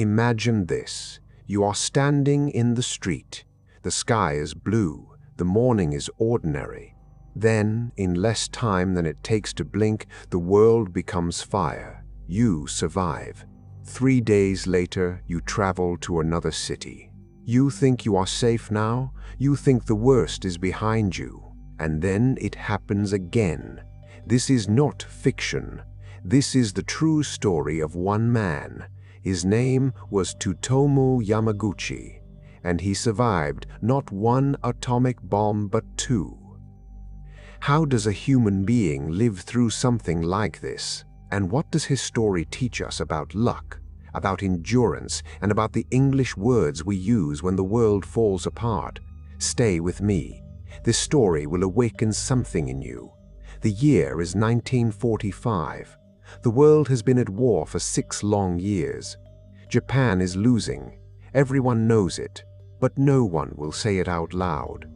Imagine this. You are standing in the street. The sky is blue. The morning is ordinary. Then, in less time than it takes to blink, the world becomes fire. You survive. 3 days later, you travel to another city. You think you are safe now. You think the worst is behind you. And then it happens again. This is not fiction. This is the true story of one man. His name was Tsutomu Yamaguchi, and he survived not one atomic bomb but 2. How does a human being live through something like this? And what does his story teach us about luck, about endurance, and about the English words we use when the world falls apart? Stay with me. This story will awaken something in you. The year is 1945. The world has been at war for 6 long years. Japan is losing. Everyone knows it, but no one will say it out loud.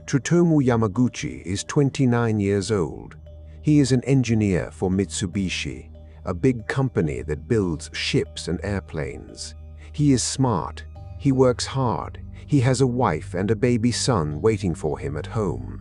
Tsutomu Yamaguchi is 29 years old. He is an engineer for Mitsubishi, a big company that builds ships and airplanes. He is smart. He works hard. He has a wife and a baby son waiting for him at home.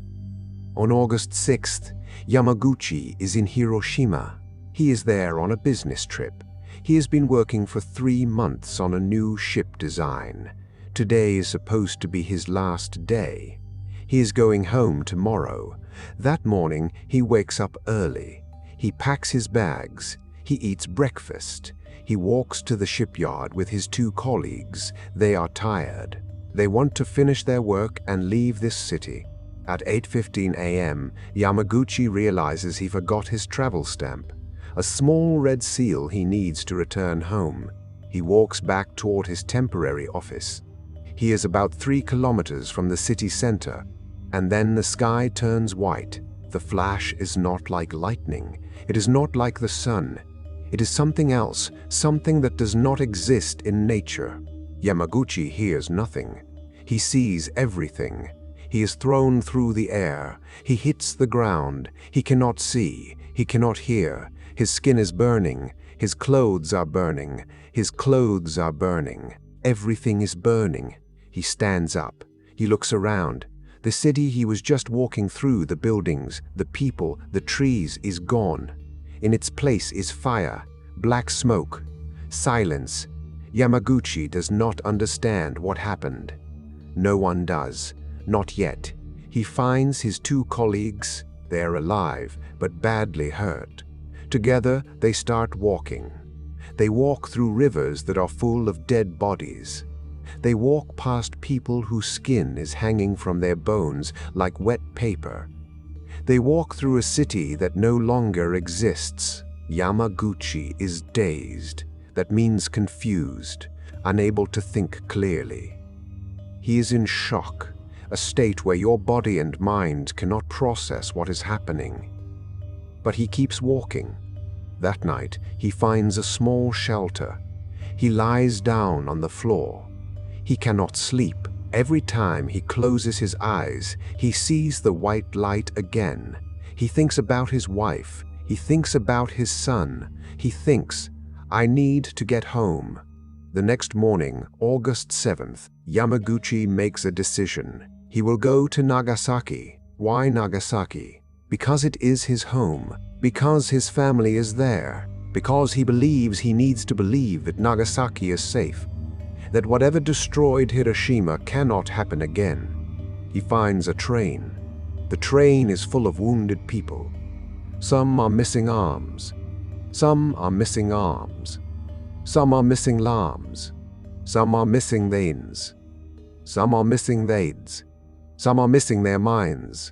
On August 6th, Yamaguchi is in Hiroshima. He is there on a business trip. He has been working for 3 months on a new ship design. Today is supposed to be his last day. He is going home tomorrow. That morning, he wakes up early. He packs his bags. He eats breakfast. He walks to the shipyard with his 2 colleagues. They are tired. They want to finish their work and leave this city. At 8:15 a.m., Yamaguchi realizes he forgot his travel stamp, a small red seal he needs to return home. He walks back toward his temporary office. He is about 3 kilometers from the city center, and then the sky turns white. The flash is not like lightning. It is not like the sun. It is something else, something that does not exist in nature. Yamaguchi hears nothing. He sees everything. He is thrown through the air. He hits the ground. He cannot see. He cannot hear. His skin is burning. His clothes are burning. His clothes are burning. Everything is burning. He stands up. He looks around. The city he was just walking through, the buildings, the people, the trees, is gone. In its place is fire, black smoke, silence. Yamaguchi does not understand what happened. No one does. Not yet. He finds his 2 colleagues. They are alive, but badly hurt. Together, they start walking. They walk through rivers that are full of dead bodies. They walk past people whose skin is hanging from their bones like wet paper. They walk through a city that no longer exists. Yamaguchi is dazed. That means confused, unable to think clearly. He is in shock, a state where your body and mind cannot process what is happening. But he keeps walking. That night, he finds a small shelter. He lies down on the floor. He cannot sleep. Every time he closes his eyes, he sees the white light again. He thinks about his wife. He thinks about his son. He thinks, I need to get home. The next morning, August 7th, Yamaguchi makes a decision. He will go to Nagasaki. Why Nagasaki? Because it is his home. Because his family is there. Because he believes he needs to believe that Nagasaki is safe. That whatever destroyed Hiroshima cannot happen again. He finds a train. The train is full of wounded people. Some are missing arms. Some are missing arms. Some are missing limbs. Some are missing veins. Some are missing theids. Some are missing their minds.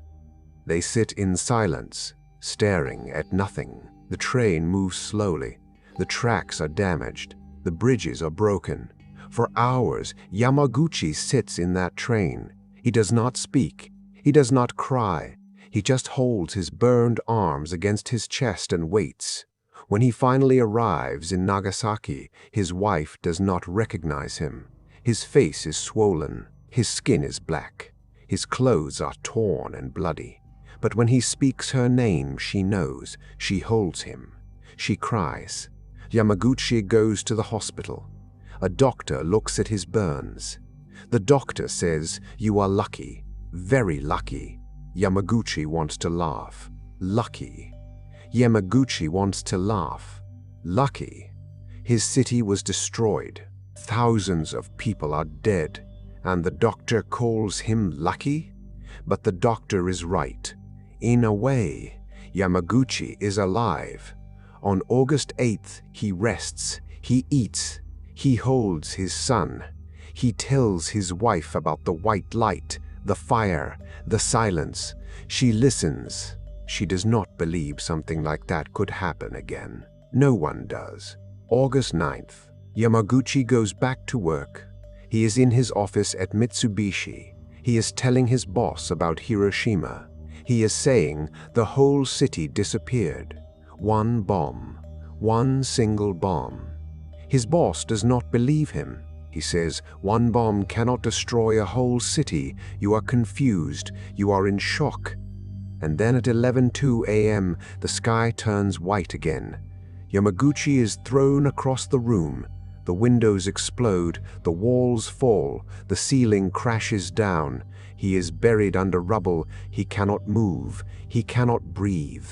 They sit in silence, staring at nothing. The train moves slowly. The tracks are damaged. The bridges are broken. For hours, Yamaguchi sits in that train. He does not speak. He does not cry. He just holds his burned arms against his chest and waits. When he finally arrives in Nagasaki, his wife does not recognize him. His face is swollen. His skin is black. His clothes are torn and bloody. But when he speaks her name, she knows. She holds him. She cries. Yamaguchi goes to the hospital. A doctor looks at his burns. The doctor says, "You are lucky, very lucky." Yamaguchi wants to laugh. Lucky. Yamaguchi wants to laugh. Lucky. His city was destroyed. Thousands of people are dead. And the doctor calls him lucky? But the doctor is right. In a way, Yamaguchi is alive. On August 8th, he rests, he eats, he holds his son. He tells his wife about the white light, the fire, the silence. She listens. She does not believe something like that could happen again. No one does. August 9th, Yamaguchi goes back to work. He is in his office at Mitsubishi. He is telling his boss about Hiroshima. He is saying the whole city disappeared. One bomb. One single bomb. His boss does not believe him. He says, "One bomb cannot destroy a whole city. You are confused. You are in shock." And then at 11:02 a.m., the sky turns white again. Yamaguchi is thrown across the room. The windows explode, the walls fall, the ceiling crashes down. He is buried under rubble. He cannot move. He cannot breathe.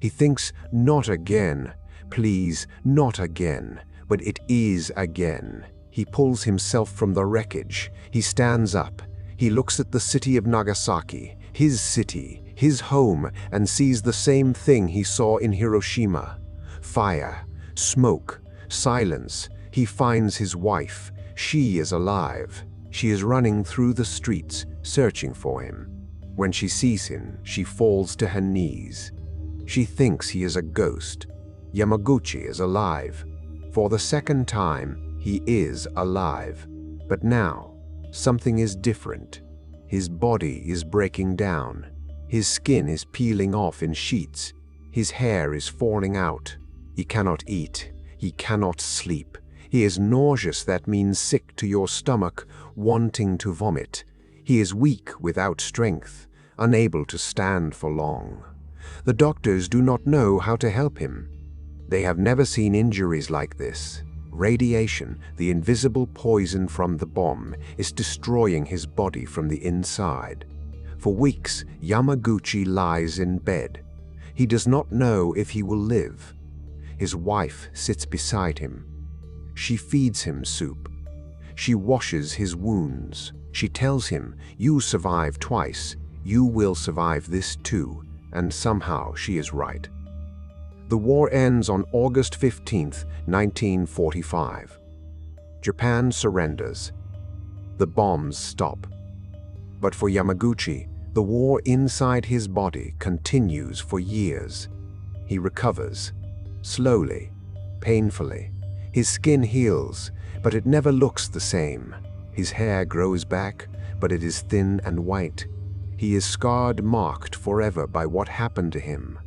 He thinks, "Not again. Please, not again." But it is again. He pulls himself from the wreckage. He stands up. He looks at the city of Nagasaki, his city, his home, and sees the same thing he saw in Hiroshima. Fire, smoke, silence. He finds his wife. She is alive. She is running through the streets, searching for him. When she sees him, she falls to her knees. She thinks he is a ghost. Yamaguchi is alive. For the second time, he is alive. But now, something is different. His body is breaking down. His skin is peeling off in sheets. His hair is falling out. He cannot eat. He cannot sleep. He is nauseous, that means sick to your stomach, wanting to vomit. He is weak without strength, unable to stand for long. The doctors do not know how to help him. They have never seen injuries like this. Radiation, the invisible poison from the bomb, is destroying his body from the inside. For weeks, Yamaguchi lies in bed. He does not know if he will live. His wife sits beside him. She feeds him soup. She washes his wounds. She tells him, "You survived twice. You will survive this too." And somehow she is right. The war ends on August 15th, 1945. Japan surrenders. The bombs stop. But for Yamaguchi, the war inside his body continues for years. He recovers, slowly, painfully. His skin heals, but it never looks the same. His hair grows back, but it is thin and white. He is scarred, marked forever by what happened to him.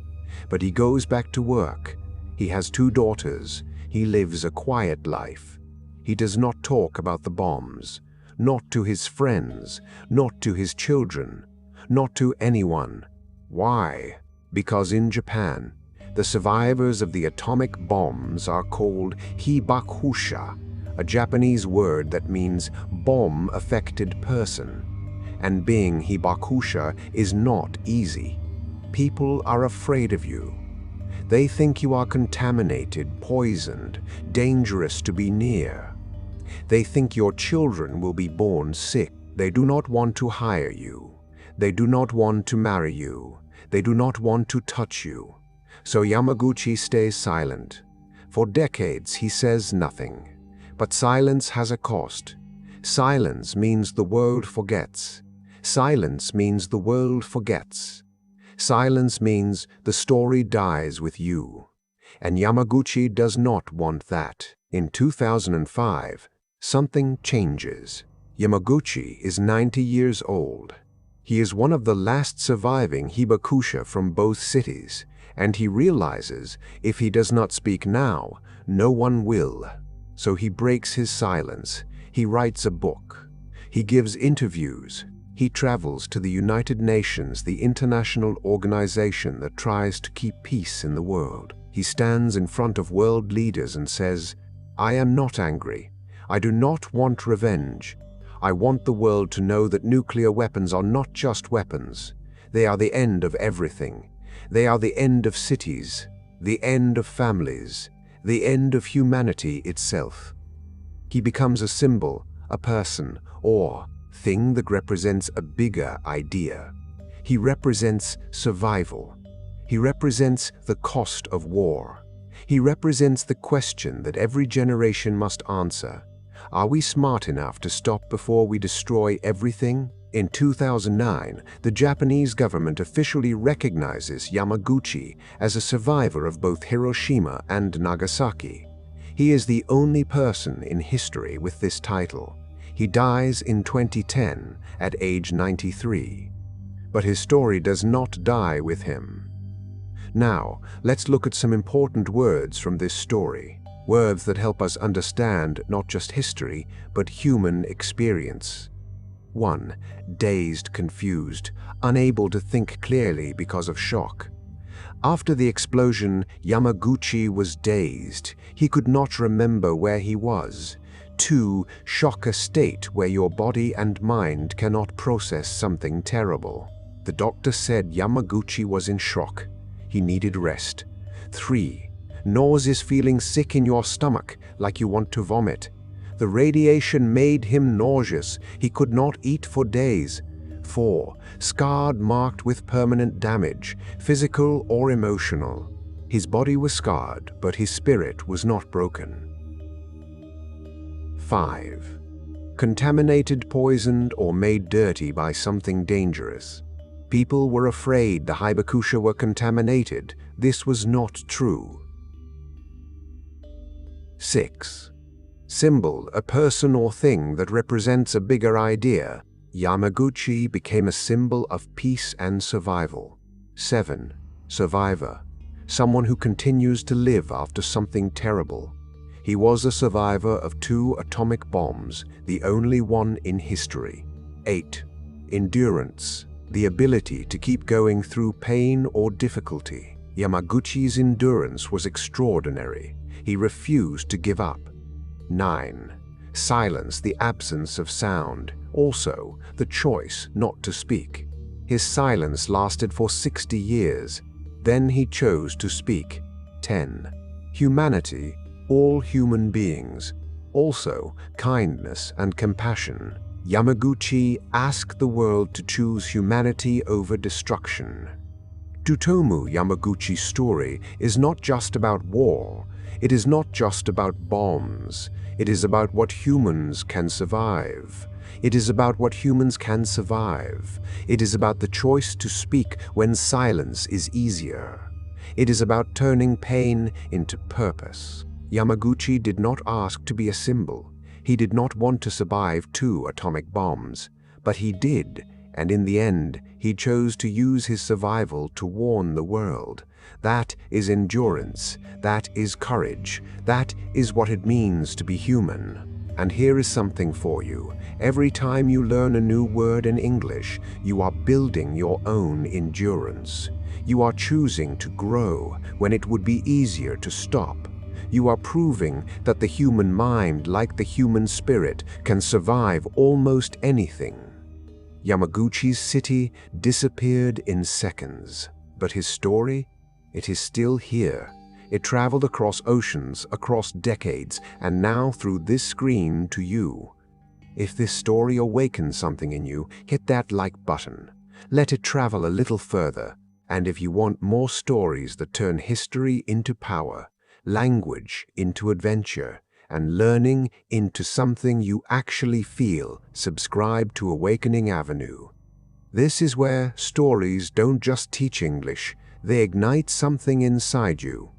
But he goes back to work. He has 2 daughters. He lives a quiet life. He does not talk about the bombs, not to his friends, not to his children, not to anyone. Why? Because in Japan, the survivors of the atomic bombs are called hibakusha, a Japanese word that means bomb-affected person. And being hibakusha is not easy. People are afraid of you. They think you are contaminated, poisoned, dangerous to be near. They think your children will be born sick. They do not want to hire you. They do not want to marry you. They do not want to touch you. So Yamaguchi stays silent. For decades he says nothing. But silence has a cost. Silence means the world forgets. Silence means the world forgets. Silence means the story dies with you. And Yamaguchi does not want that. In 2005, something changes. Yamaguchi is 90 years old. He is one of the last surviving hibakusha from both cities, and he realizes if he does not speak now, no one will. So he breaks his silence. He writes a book. He gives interviews. He travels to the United Nations, the international organization that tries to keep peace in the world. He stands in front of world leaders and says, "I am not angry. I do not want revenge. I want the world to know that nuclear weapons are not just weapons. They are the end of everything. They are the end of cities, the end of families, the end of humanity itself. He becomes a symbol, a person, or thing that represents a bigger idea. He represents survival. He represents the cost of war. He represents the question that every generation must answer. Are we smart enough to stop before we destroy everything? In 2009, the Japanese government officially recognizes Yamaguchi as a survivor of both Hiroshima and Nagasaki. He is the only person in history with this title. He dies in 2010 at age 93. But his story does not die with him. Now, let's look at some important words from this story. Words that help us understand not just history, but human experience. 1. Dazed, confused, unable to think clearly because of shock. After the explosion, Yamaguchi was dazed. He could not remember where he was. 2. Shock, a state where your body and mind cannot process something terrible. The doctor said Yamaguchi was in shock. He needed rest. 3. Nauseous, feeling sick in your stomach, like you want to vomit. The radiation made him nauseous. He could not eat for days. 4. Scarred, marked with permanent damage, physical or emotional. His body was scarred, but his spirit was not broken. 5. Contaminated, poisoned, or made dirty by something dangerous. People were afraid the Hibakusha were contaminated. This was not true. 6. Symbol, a person or thing that represents a bigger idea. Yamaguchi became a symbol of peace and survival. 7. Survivor, someone who continues to live after something terrible. He was a survivor of 2 atomic bombs, the only one in history. 8. Endurance, the ability to keep going through pain or difficulty. Yamaguchi's endurance was extraordinary. He refused to give up. 9. Silence, the absence of sound. Also, the choice not to speak. His silence lasted for 60 years. Then he chose to speak. 10. Humanity, all human beings. Also, kindness and compassion. Yamaguchi asked the world to choose humanity over destruction. Tsutomu Yamaguchi's story is not just about war. It is not just about bombs. It is about what humans can survive. It is about what humans can survive. It is about the choice to speak when silence is easier. It is about turning pain into purpose. Yamaguchi did not ask to be a symbol. He did not want to survive 2 atomic bombs, but he did, and in the end, he chose to use his survival to warn the world. That is endurance. That is courage. That is what it means to be human. And here is something for you. Every time you learn a new word in English, you are building your own endurance. You are choosing to grow when it would be easier to stop. You are proving that the human mind, like the human spirit, can survive almost anything. Yamaguchi's city disappeared in seconds, but his story, it is still here. It traveled across oceans, across decades, and now through this screen to you. If this story awakens something in you, hit that like button. Let it travel a little further. And if you want more stories that turn history into power, language into adventure, and learning into something you actually feel, subscribe to Awakening Avenue. This is where stories don't just teach English, they ignite something inside you.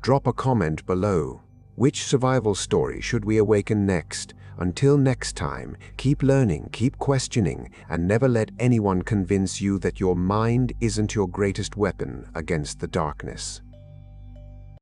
Drop a comment below. Which survival story should we awaken next? Until next time, keep learning, keep questioning, and never let anyone convince you that your mind isn't your greatest weapon against the darkness.